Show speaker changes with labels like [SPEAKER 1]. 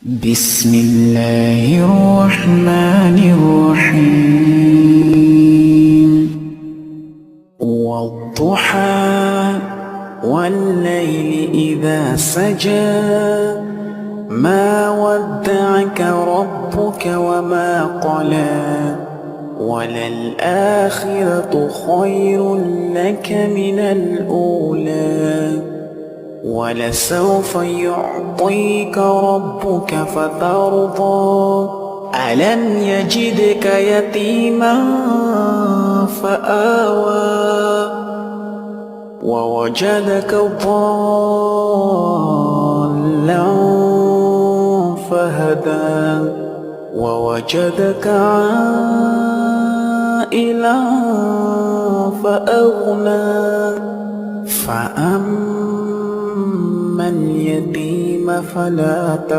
[SPEAKER 1] بسم الله الرحمن الرحيم والضحى والليل إذا سجى ما ودعك ربك وما قلى وللآخرة خير لك من الأولى ولسوف يعطيك ربك فترضى ألم يجدك يتيما فآوى ووجدك ضالا فهدى ووجدك عائلا فأغنى فأما اليتيم فلا تقهر